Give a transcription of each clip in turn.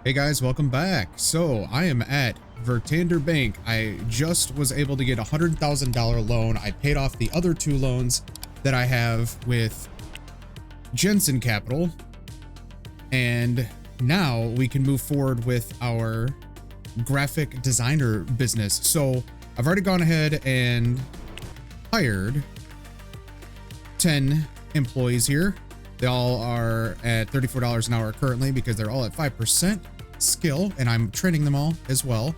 Hey guys, welcome back. So I am at Vertander Bank. I just was able to get a $100,000 loan. I paid off the other two loans that I have with Jensen Capital. And now we can move forward with our graphic designer business. So I've already gone ahead and hired 10 employees here. They all are at $34 an hour currently because they're all at 5% skill, and I'm training them all as well.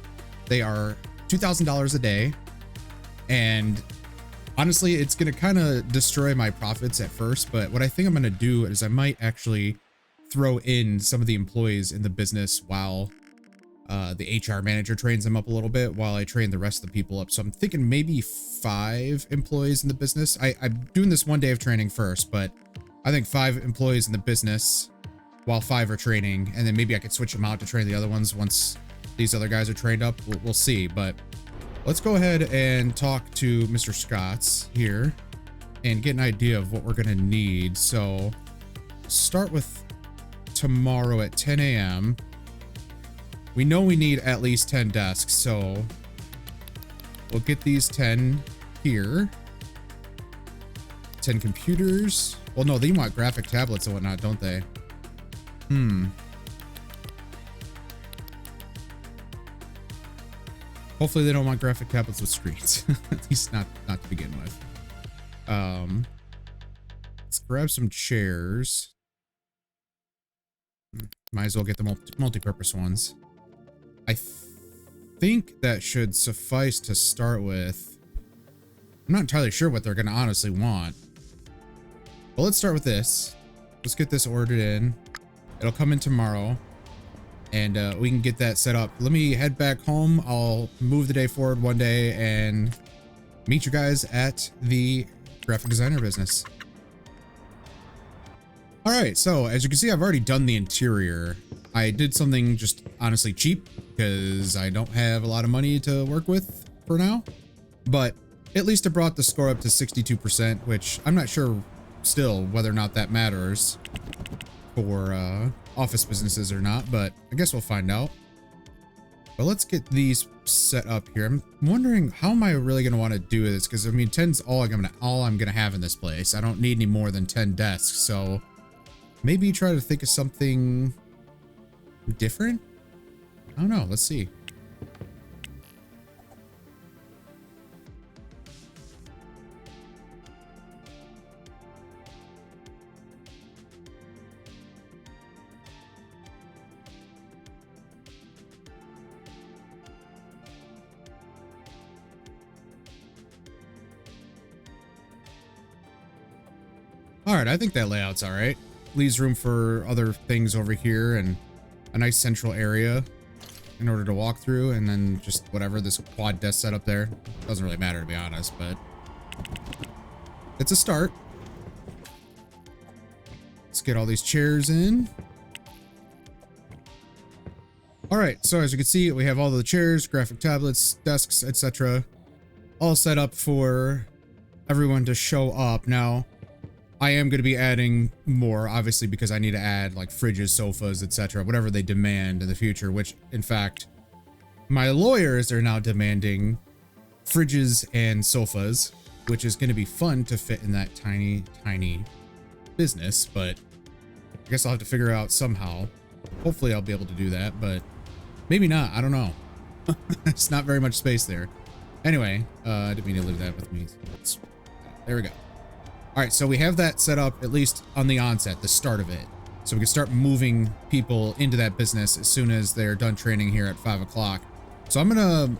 They are $2,000 a day, and honestly, it's going to kind of destroy my profits at first, but what I think I'm going to do is I might actually throw in some of the employees in the business while the HR manager trains them up a little bit while I train the rest of the people up. So I'm thinking maybe 5 employees in the business. I'm doing this one day of training first, but I think 5 employees in the business while 5 are training, and then maybe I could switch them out to train the other ones once these other guys are trained up. We'll see, but let's go ahead and talk to Mr. Scotts here and get an idea of what we're gonna need. So start with tomorrow at 10 a.m. We know we need at least 10 desks, so we'll get these 10 here. 10 computers. Well, no, they want graphic tablets and whatnot, don't they? Hopefully they don't want graphic tablets with screens. At least not to begin with. Let's grab some chairs. Might as well get the multi-purpose ones. I think that should suffice to start with. I'm not entirely sure what they're going to honestly want. But let's start with this. Let's get this ordered in. It'll come in tomorrow, and we can get that set up. Let me head back home. I'll move the day forward one day and meet you guys at the graphic designer business. All right, so as you can see, I've already done the interior. I did something just honestly cheap because I don't have a lot of money to work with for now, but at least it brought the score up to 62%, which I'm not sure still whether or not that matters for office businesses or not, but I guess we'll find out. But let's get these set up here. I'm wondering, how am I really going to want to do this? Because I mean, 10's all I'm gonna have in this place. I don't need any more than 10 desks, so maybe try to think of something different. I don't know. Let's see. All right, I think that layout's all right. Leaves room for other things over here and a nice central area in order to walk through, and then just whatever this quad desk setup there. Doesn't really matter, to be honest, but it's a start. Let's get all these chairs in. All right, so as you can see, we have all the chairs, graphic tablets, desks, etc. all set up for everyone to show up. Now, I am going to be adding more, obviously, because I need to add like fridges, sofas, etc., whatever they demand in the future, which in fact, my lawyers are now demanding fridges and sofas, which is going to be fun to fit in that tiny, tiny business, but I guess I'll have to figure out somehow. Hopefully I'll be able to do that, but maybe not. I don't know. It's not very much space there. Anyway, I didn't mean to leave that with me. There we go. All right, so we have that set up, at least on the onset, the start of it. So we can start moving people into that business as soon as they're done training here at 5 o'clock. So I'm gonna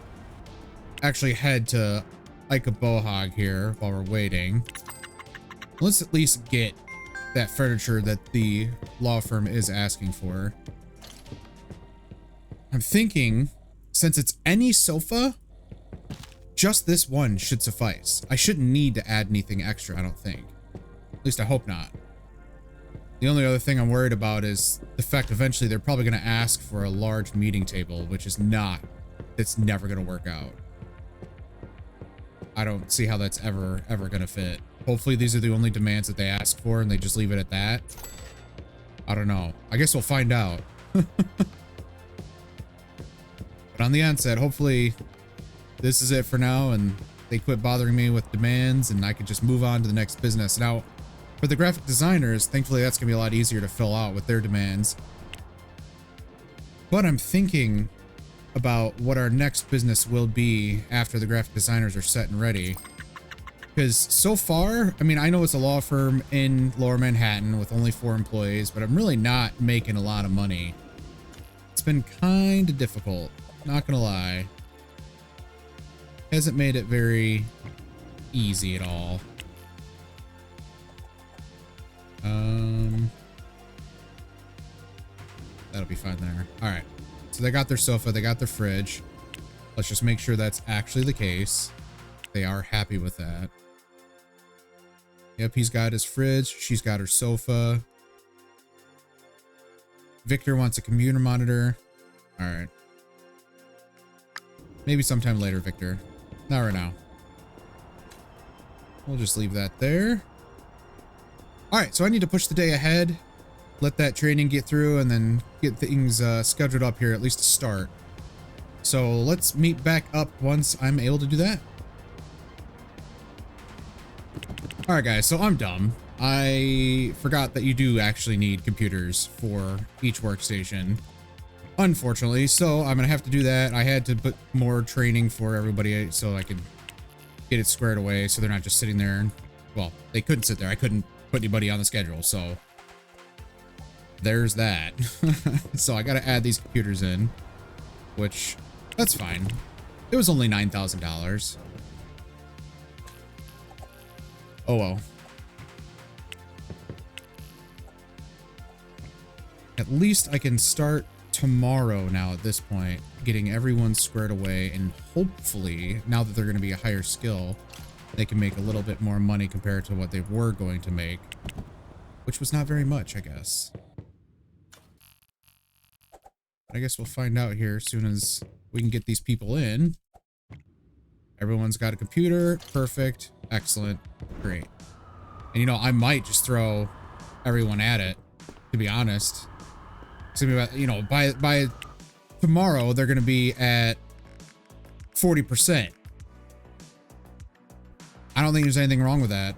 actually head to Ika Bohog here while we're waiting. Let's at least get that furniture that the law firm is asking for. I'm thinking, since it's any sofa, just this one should suffice. I shouldn't need to add anything extra, I don't think. At least I hope not. The only other thing I'm worried about is the fact eventually they're probably going to ask for a large meeting table, which is not, it's never going to work out. I don't see how that's ever going to fit. Hopefully these are the only demands that they ask for and they just leave it at that. I don't know. I guess we'll find out. But on the onset, hopefully this is it for now and they quit bothering me with demands and I could just move on to the next business. Now, for the graphic designers, thankfully that's gonna be a lot easier to fill out with their demands. But I'm thinking about what our next business will be after the graphic designers are set and ready. Because so far, I mean, I know it's a law firm in Lower Manhattan with only 4 employees, but I'm really not making a lot of money. It's been kind of difficult, not gonna lie. Hasn't made it very easy at all. That'll be fine there. All right. So they got their sofa, they got their fridge. Let's just make sure that's actually the case. They are happy with that. Yep, he's got his fridge. She's got her sofa. Victor wants a computer monitor. All right. Maybe sometime later, Victor. Not right now. We'll just leave that there. All right, so I need to push the day ahead. Let that training get through and then get things scheduled up here, at least to start. So let's meet back up once I'm able to do that. All right, guys, so I'm dumb. I forgot that you do actually need computers for each workstation, unfortunately. So I'm gonna have to do that. I had to put more training for everybody so I could get it squared away so they're not just sitting there. Well, they couldn't sit there. I couldn't put anybody on the schedule, so there's that. So I gotta add these computers in, which that's fine. It was only $9,000. Oh well. At least I can start tomorrow now at this point, getting everyone squared away, and hopefully, now that they're going to be a higher skill, they can make a little bit more money compared to what they were going to make, which was not very much, I guess. I guess we'll find out here as soon as we can get these people in. Everyone's got a computer. Perfect. Excellent. Great. And you know, I might just throw everyone at it, to be honest. You know, by tomorrow, they're going to be at 40%. I don't think there's anything wrong with that.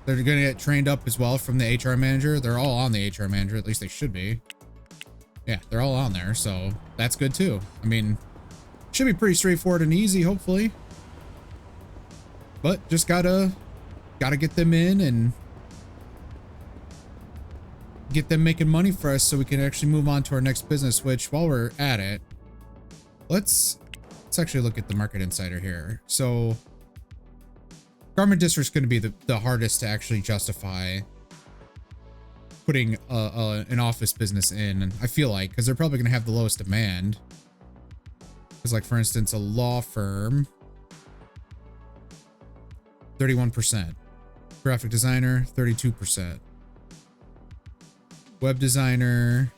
They're going to get trained up as well from the HR manager. They're all on the HR manager. At least they should be. Yeah, they're all on there. So that's good too. I mean, should be pretty straightforward and easy, hopefully. But just gotta get them in and get them making money for us so we can actually move on to our next business, which while we're at it, let's actually look at the Market Insider here. So Garment District's going to be the hardest to actually justify putting an office business in, and I feel like, because they're probably going to have the lowest demand. Because like, for instance, a law firm, 31%. Graphic designer, 32%. Web designer,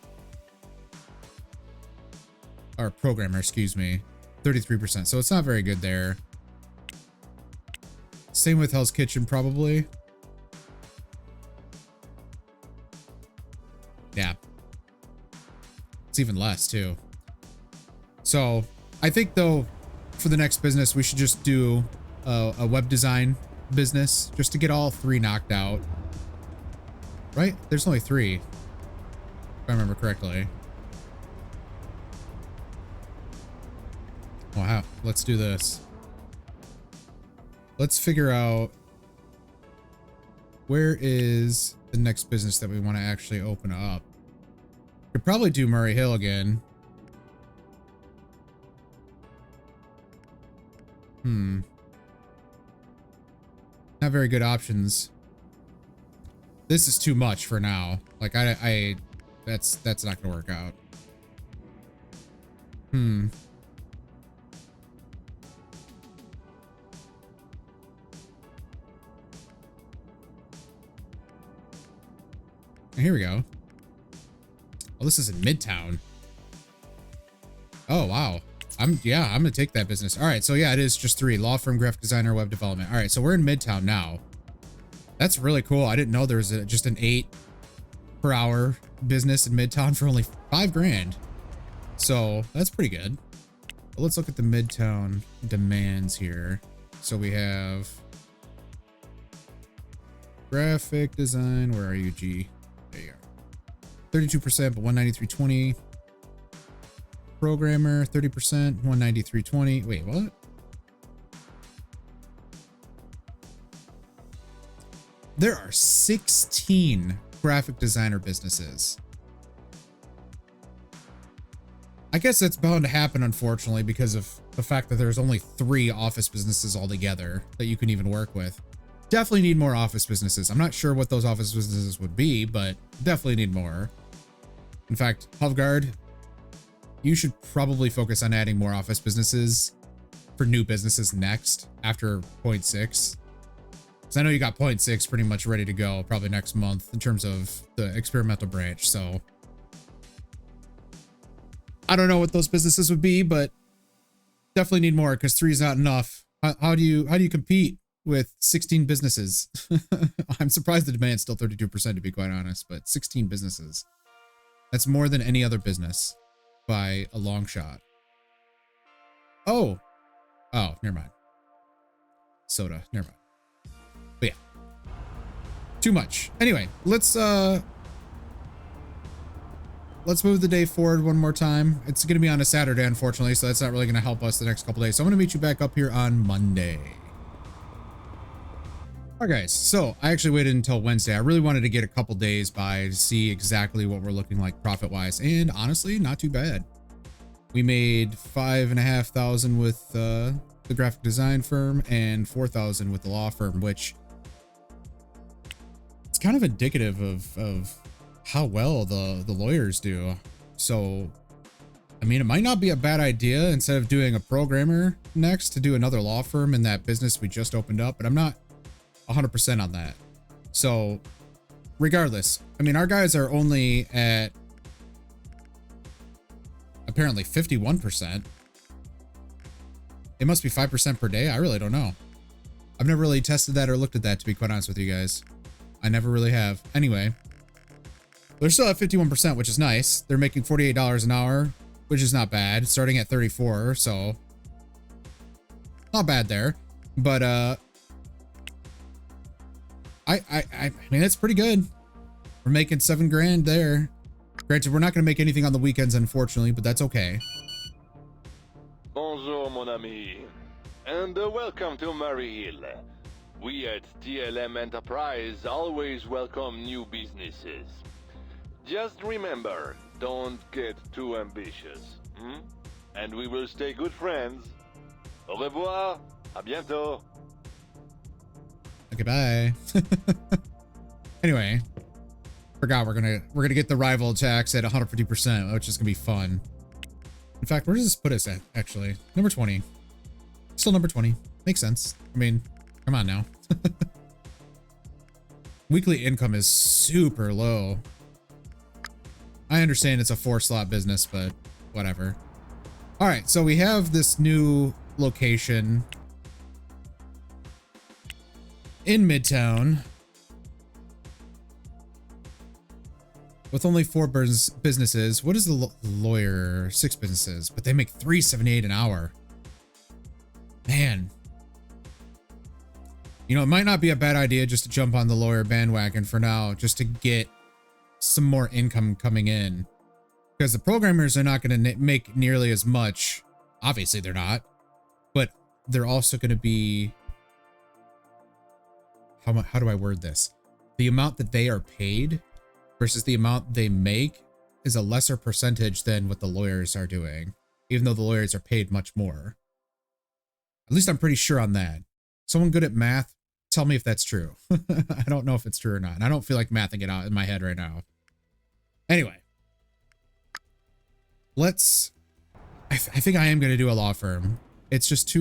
or programmer, excuse me, 33%. So it's not very good there. Same with Hell's Kitchen, probably. Yeah. It's even less, too. So I think, though, for the next business, we should just do a web design business just to get all 3 knocked out. Right? There's only 3. If I remember correctly. Wow, let's do this. Let's figure out where is the next business that we want to actually open up. Could probably do Murray Hill again. Not very good options. This is too much for now. Like that's not gonna work out. Here we go. Oh, this is in Midtown. Oh, wow. I'm gonna take that business. All right, so yeah, it is just 3. Law firm, graphic designer, web development. All right, so we're in Midtown now. That's really cool. I didn't know there was just an 8 per hour business in Midtown for only $5 grand. So that's pretty good. But let's look at the Midtown demands here. So we have graphic design. Where are you, G? There you are. 32%, but 193.20. Programmer, 30%, 193.20. Wait, what? There are 16 graphic designer businesses. I guess that's bound to happen, unfortunately, because of the fact that there's only 3 office businesses altogether that you can even work with. Definitely need more office businesses. I'm not sure what those office businesses would be, but definitely need more. In fact, HoveGuard, you should probably focus on adding more office businesses for new businesses next after 0.6. Because I know you got 0.6 pretty much ready to go probably next month in terms of the experimental branch. So I don't know what those businesses would be, but definitely need more because 3 is not enough. How do you compete with 16 businesses? I'm surprised the demand's still 32% to be quite honest, but 16 businesses. That's more than any other business by a long shot. Oh, never mind. Soda, never mind. But yeah, too much. Anyway, let's move the day forward one more time. It's going to be on a Saturday, unfortunately, so that's not really going to help us the next couple days. So I'm going to meet you back up here on Monday. All right, guys. So I actually waited until Wednesday. I really wanted to get a couple days by to see exactly what we're looking like profit-wise, and honestly, not too bad. We made $5,500 with the graphic design firm and $4,000 with the law firm, which it's kind of indicative of how well the lawyers do. So, I mean, it might not be a bad idea instead of doing a programmer next to do another law firm in that business we just opened up, but I'm not 100% on that. So regardless, I mean, our guys are only at apparently 51%. It must be 5% per day. I really don't know. I've never really tested that or looked at that, to be quite honest with you guys. I never really have. Anyway, they're still at 51%, which is nice. They're making $48 an hour, which is not bad. Starting at 34, so not bad there. But I mean, it's pretty good. We're making $7 grand there. Granted, we're not going to make anything on the weekends, unfortunately, but that's okay. Bonjour, mon ami, and welcome to Murray Hill. We at TLM Enterprise always welcome new businesses. Just remember, don't get too ambitious, and we will stay good friends. Au revoir, à bientôt. Okay, bye. Anyway, forgot we're gonna get the rival tax at 150%, which is gonna be fun. In fact, where does this put us at, actually? Number 20. Still number 20. Makes sense. I mean, come on now. Weekly income is super low. I understand it's a 4-slot business, but whatever. All right, so we have this new location in Midtown with only 4 businesses. What is the lawyer? 6 businesses, but they make $3.78 an hour. Man, you know, it might not be a bad idea just to jump on the lawyer bandwagon for now, just to get some more income coming in, because the programmers are not going to make nearly as much. Obviously they're not, but they're also going to be, how do I word this? The amount that they are paid versus the amount they make is a lesser percentage than what the lawyers are doing, even though the lawyers are paid much more. At least I'm pretty sure on that. Someone good at math, tell me if that's true. I don't know if it's true or not. And I don't feel like mathing it out in my head right now. Anyway, I think I am going to do a law firm. It's just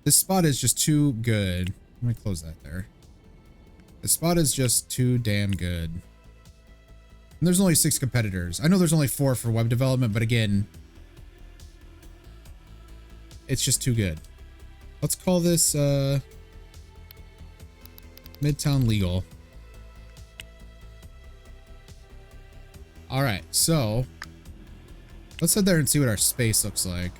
this spot is just too good. Let me close that there. The spot is just too damn good. And there's only 6 competitors. I know there's only 4 for web development, but again, it's just too good. Let's call this Midtown Legal. All right, so let's head there and see what our space looks like.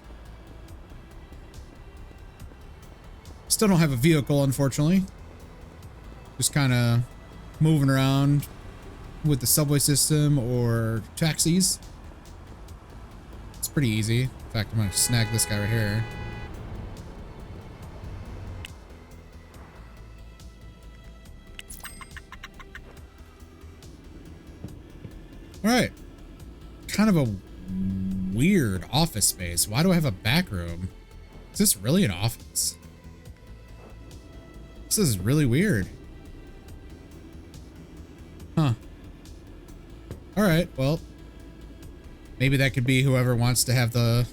Still don't have a vehicle, unfortunately. Just kind of moving around with the subway system or taxis. It's pretty easy. In fact, I'm gonna snag this guy right here. All right. Kind of a weird office space. Why do I have a back room? Is this really an office? This is really weird. Huh. All right, well, maybe that could be whoever wants to have the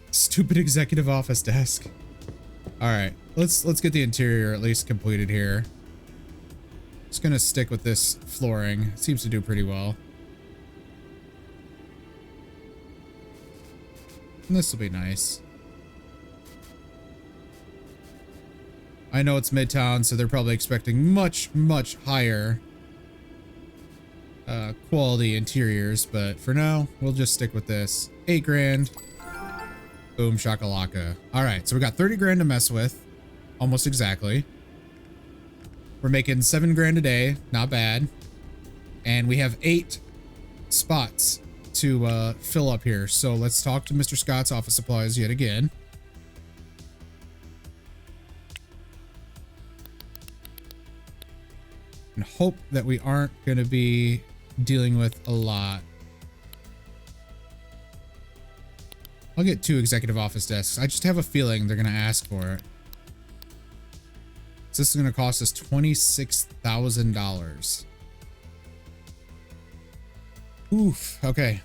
stupid executive office desk. All right, let's get the interior at least completed here. Just gonna stick with this flooring. It seems to do pretty well. And this will be nice. I know it's Midtown, so they're probably expecting much, much higher quality interiors, but for now, we'll just stick with this. 8 grand. Boom shakalaka. All right, so we got 30 grand to mess with. Almost exactly. We're making 7 grand a day. Not bad. And we have 8 spots to fill up here. So let's talk to Mr. Scott's office supplies yet again. And hope that we aren't going to be dealing with a lot. I'll get 2 executive office desks. I just have a feeling they're going to ask for it. So this is going to cost us $26,000. Oof. Okay.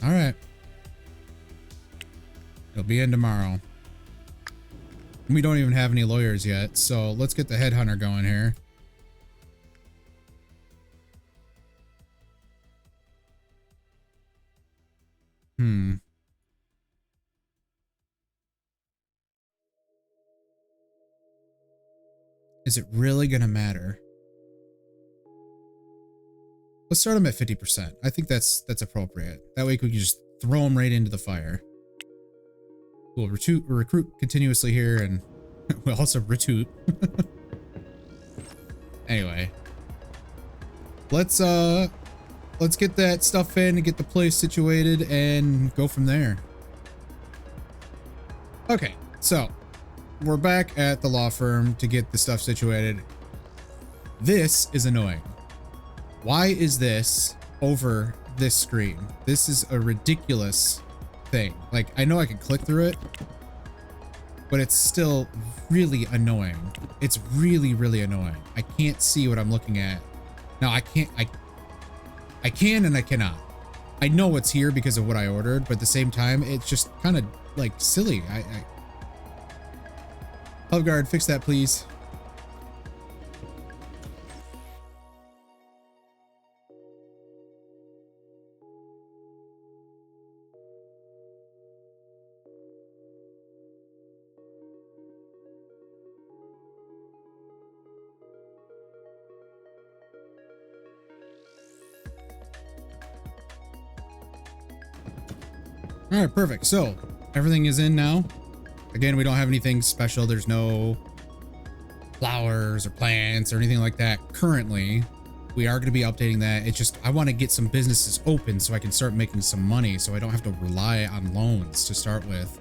All right. It'll be in tomorrow. We don't even have any lawyers yet, so let's get the headhunter going here. Is it really gonna matter? Let's start them at 50%. I think that's appropriate. That way we can just throw them right into the fire. We'll recruit continuously here, and we'll also recruit. Anyway, let's get that stuff in and get the place situated and go from there. Okay, so we're back at the law firm to get the stuff situated. This is annoying. Why is this over this screen? This is a ridiculous thing. Like, I know I can click through it, but it's still really annoying. It's really, really annoying. I can't see what I'm looking at. No, I can't. I can and I cannot. I know it's here because of what I ordered, but at the same time, it's just kind of like silly. Hub guard, fix that, please. All right, perfect. So everything is in now. Again, we don't have anything special. There's no flowers or plants or anything like that currently. We are going to be updating that. It's just, I want to get some businesses open so I can start making some money so I don't have to rely on loans to start with.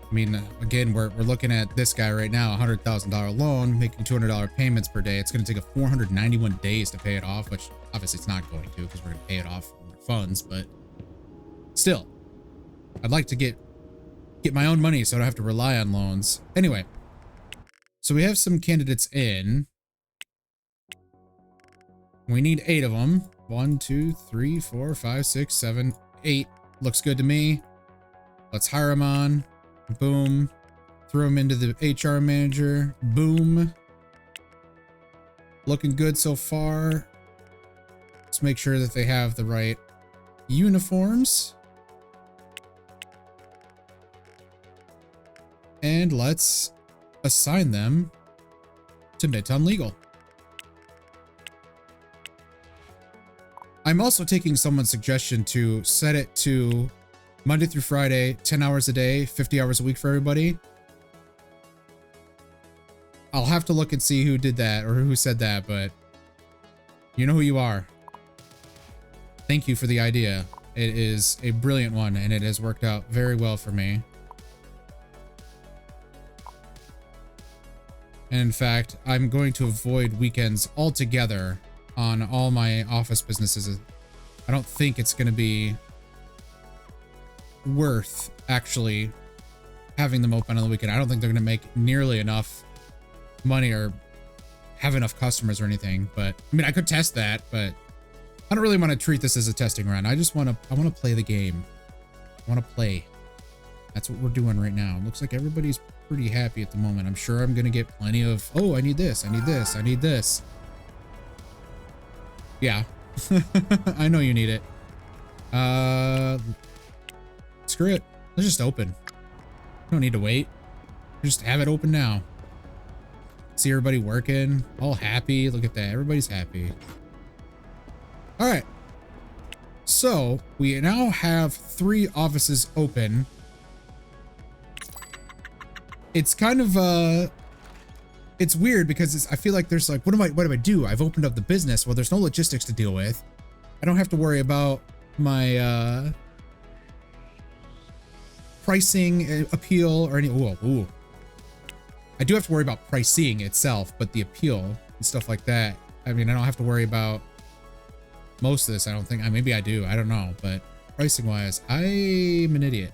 I mean, again, we're looking at this guy right now, $100,000 loan, making $200 payments per day. It's going to take 491 days to pay it off, which obviously it's not going to because we're going to pay it off from our funds, but still, I'd like to get my own money so I don't have to rely on loans. Anyway, so we have some candidates in. We need 8 of them. 1, 2, 3, 4, 5, 6, 7, 8. Looks good to me. Let's hire them on. Boom. Throw them into the HR manager. Boom. Looking good so far. Let's make sure that they have the right uniforms. And let's assign them to Midtown Legal. I'm also taking someone's suggestion to set it to Monday through Friday, 10 hours a day, 50 hours a week for everybody. I'll have to look and see who did that or who said that, but you know who you are. Thank you for the idea. It is a brilliant one, and it has worked out very well for me. And in fact, I'm going to avoid weekends altogether on all my office businesses. I don't think it's going to be worth actually having them open on the weekend. I don't think they're going to make nearly enough money or have enough customers or anything. But I mean, I could test that, but I don't really want to treat this as a testing run. I want to play the game. I want to play. That's what we're doing right now. It looks like everybody's pretty happy at the moment. I'm sure I'm going to get plenty of, oh, I need this. I need this. I need this. Yeah. I know you need it. Screw it. Let's just open. Don't need to wait. Just have it open now. See everybody working, all happy. Look at that. Everybody's happy. All right. So we now have 3 offices open. It's kind of it's weird because I feel like there's like, what do I do? I've opened up the business. Well, there's no logistics to deal with. I don't have to worry about my pricing appeal or any. Ooh. I do have to worry about pricing itself, but the appeal and stuff like that. I mean, I don't have to worry about most of this. I don't think. Maybe I do. I don't know. But pricing wise, I'm an idiot.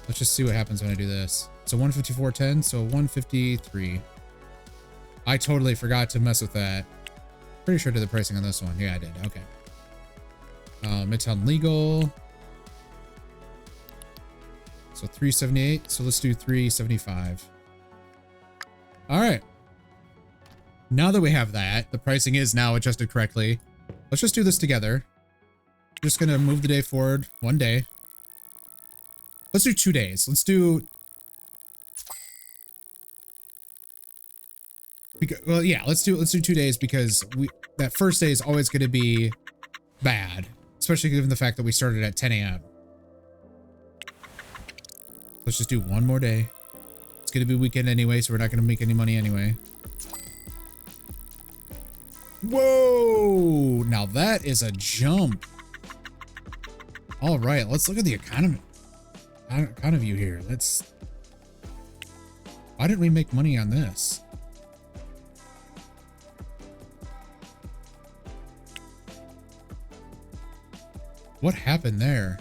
Let's just see what happens when I do this. So 154.10. So 153. I totally forgot to mess with that. Pretty sure I did the pricing on this one. Yeah, I did. Okay. Midtown legal. So 378. So let's do 375. All right. Now that we have that, the pricing is now adjusted correctly. Let's just do this together. Just gonna move the day forward 1 day. Let's do 2 days. Let's do. Well, yeah. Let's do 2 days because that first day is always going to be bad, especially given the fact that we started at 10 a.m. Let's just do 1 more day. It's going to be weekend anyway, so we're not going to make any money anyway. Whoa! Now that is a jump. All right, let's look at the economy view here. Why didn't we make money on this? What happened there?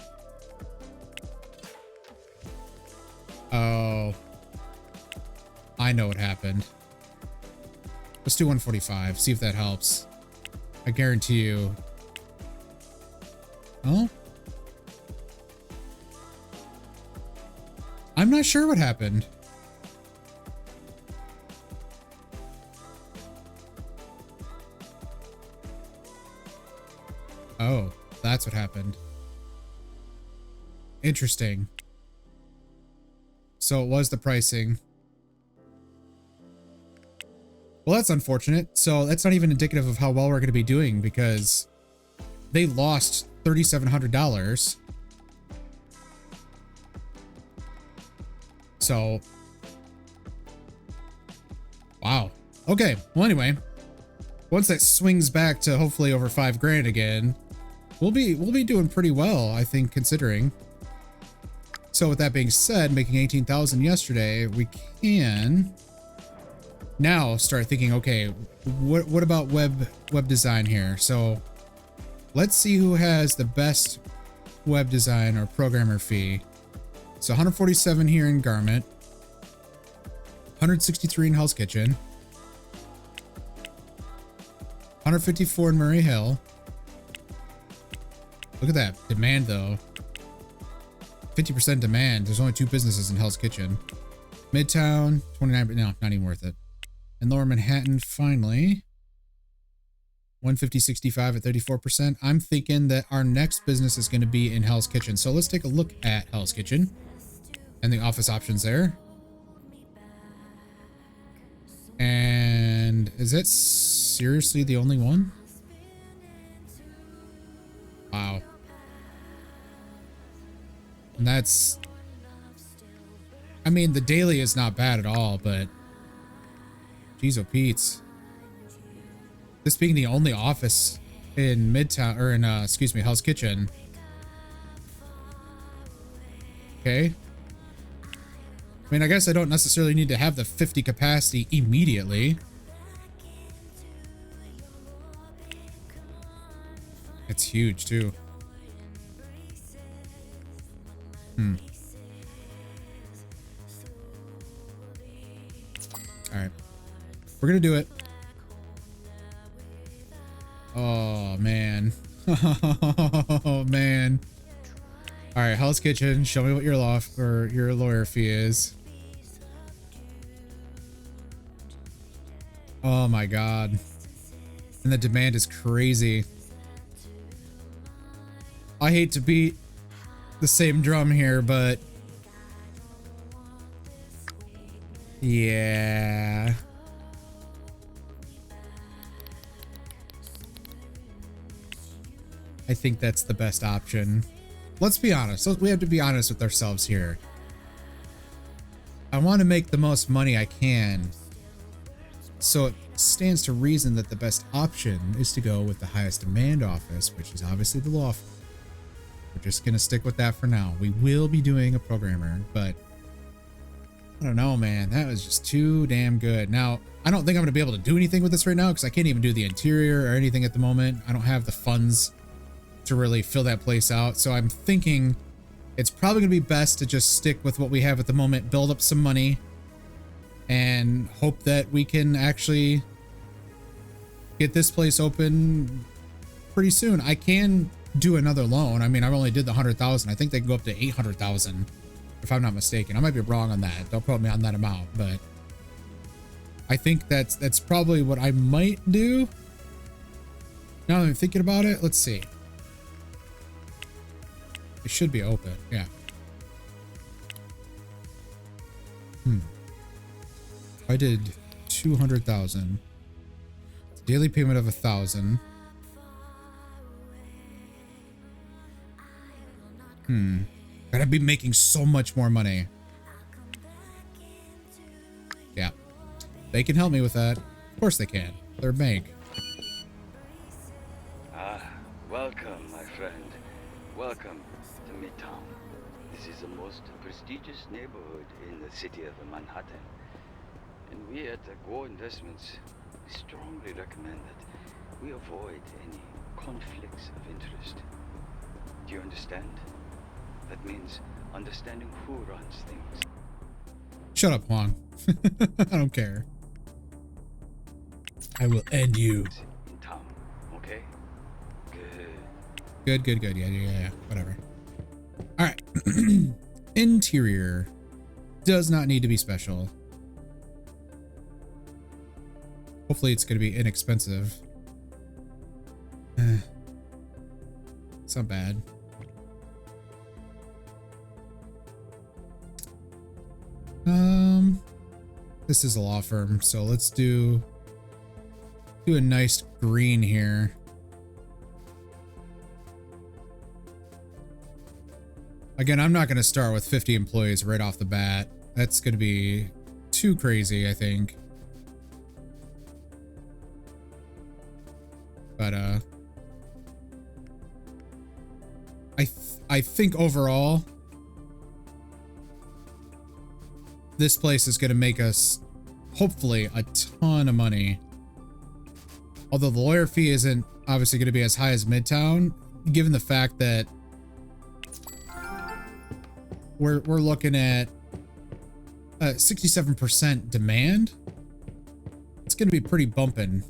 Oh, I know what happened. Let's do 145. See if that helps. I guarantee you. Oh? I'm not sure what happened. Oh, that's what happened. Interesting. So it was the pricing. Well, that's unfortunate. So that's not even indicative of how well we're going to be doing because they lost $3,700. So, wow. Okay. Well, anyway, once that swings back to hopefully over 5 grand again, we'll be doing pretty well, I think, considering. So with that being said, making 18,000 yesterday, we can now start thinking, okay, what about web design here? So let's see who has the best web design or programmer fee. So 147 here in Garment, 163 in Hell's Kitchen, 154 in Murray Hill. Look at that demand though. 50% demand. There's only 2 businesses in Hell's Kitchen. Midtown, 29, but no, not even worth it. And Lower Manhattan, finally, 150.65 at 34%. I'm thinking that our next business is going to be in Hell's Kitchen. So let's take a look at Hell's Kitchen and the office options there. And is that seriously the only one? Wow. And that's, I mean, the daily is not bad at all, but Jeez, oh Pete's. This being the only office in Midtown, or in, excuse me, Hell's Kitchen. Okay. I mean, I guess I don't necessarily need to have the 50 capacity immediately. It's huge, too. Alright. We're gonna do it. Oh, man. Oh, man. Alright, Hell's Kitchen. Show me what your your lawyer fee is. Oh my god. And the demand is crazy. I hate to beat the same drum here, but yeah. I think that's the best option. Let's be honest. We have to be honest with ourselves here. I want to make the most money I can. So it stands to reason that the best option is to go with the highest demand office, which is obviously the law firm. We're just going to stick with that for now. We will be doing a programmer, but I don't know, man. That was just too damn good. Now, I don't think I'm going to be able to do anything with this right now because I can't even do the interior or anything at the moment. I don't have the funds to really fill that place out. So I'm thinking it's probably going to be best to just stick with what we have at the moment, build up some money, and hope that we can actually get this place open pretty soon. I can do another loan. I mean, I only did the 100,000. I think they can go up to 800,000 if I'm not mistaken. I might be wrong on that. Don't quote me on that amount, but I think that's probably what I might do. Now that I'm thinking about it, let's see. It should be open. Yeah. I did 200,000. Daily payment of 1,000. Gotta be making so much more money. Yeah. They can help me with that. Of course they can. They're a bank. Welcome, my friend. Welcome to Midtown. This is the most prestigious neighborhood in the city of Manhattan. And we at Go Investments strongly recommend that we avoid any conflicts of interest. Do you understand? That means understanding who runs things. Shut up, Huang. I don't care. I will end you. In town, okay? Good. Yeah. Whatever. All right. Interior does not need to be special. Hopefully it's going to be inexpensive. It's not bad. This is a law firm, so let's do a nice green here. Again, I'm not going to start with 50 employees right off the bat. That's going to be too crazy, I think. But I think overall this place is going to make us hopefully a ton of money. Although the lawyer fee isn't obviously going to be as high as Midtown, given the fact that we're looking at 67% demand. It's going to be pretty bumping.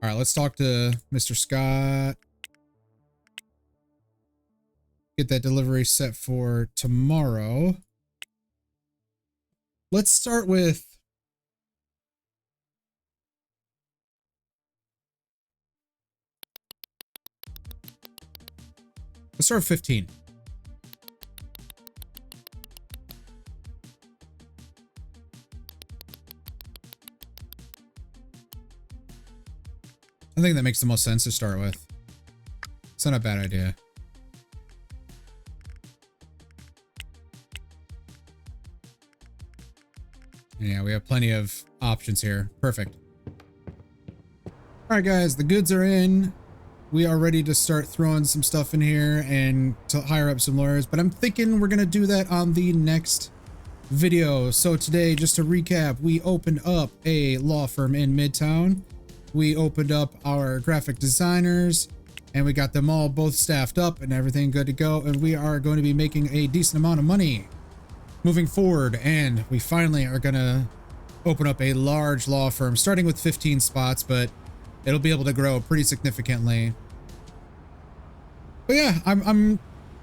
All right, let's talk to Mr. Scott. Get that delivery set for tomorrow. Let's start with let's start with 15. I think that makes the most sense to start with. It's not a bad idea. Yeah, we have plenty of options here. Perfect. All right, guys, the goods are in. We are ready to start throwing some stuff in here and to hire up some lawyers, but I'm thinking we're going to do that on the next video. So today, just to recap, we opened up a law firm in Midtown. We opened up our graphic designers and we got them all both staffed up and everything good to go. And we are going to be making a decent amount of money moving forward. And we finally are going to open up a large law firm starting with 15 spots, but it'll be able to grow pretty significantly. But yeah, I'm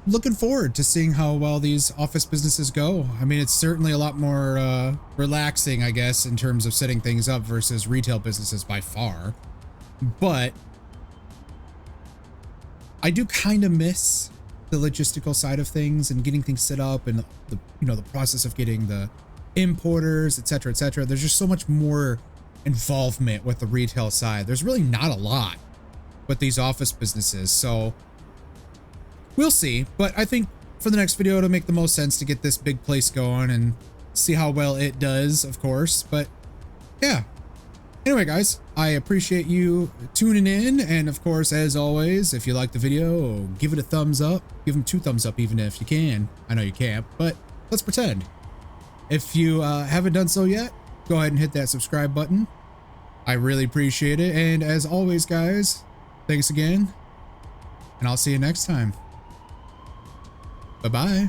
looking forward to seeing how well these office businesses go. I mean, it's certainly a lot more relaxing, I guess, in terms of setting things up versus retail businesses by far. But I do kind of miss the logistical side of things and getting things set up and the the process of getting the importers, etc., etc. There's just so much more involvement with the retail side. There's really not a lot with these office businesses, so we'll see. But I think for the next video, it'll make the most sense to get this big place going and see how well it does, of course. But yeah. Anyway, guys, I appreciate you tuning in. And of course, as always, if you like the video, give it a thumbs up. Give them 2 thumbs up, even if you can. I know you can't, but let's pretend. If you haven't done so yet, go ahead and hit that subscribe button. I really appreciate it. And as always, guys, thanks again. And I'll see you next time. Bye-bye.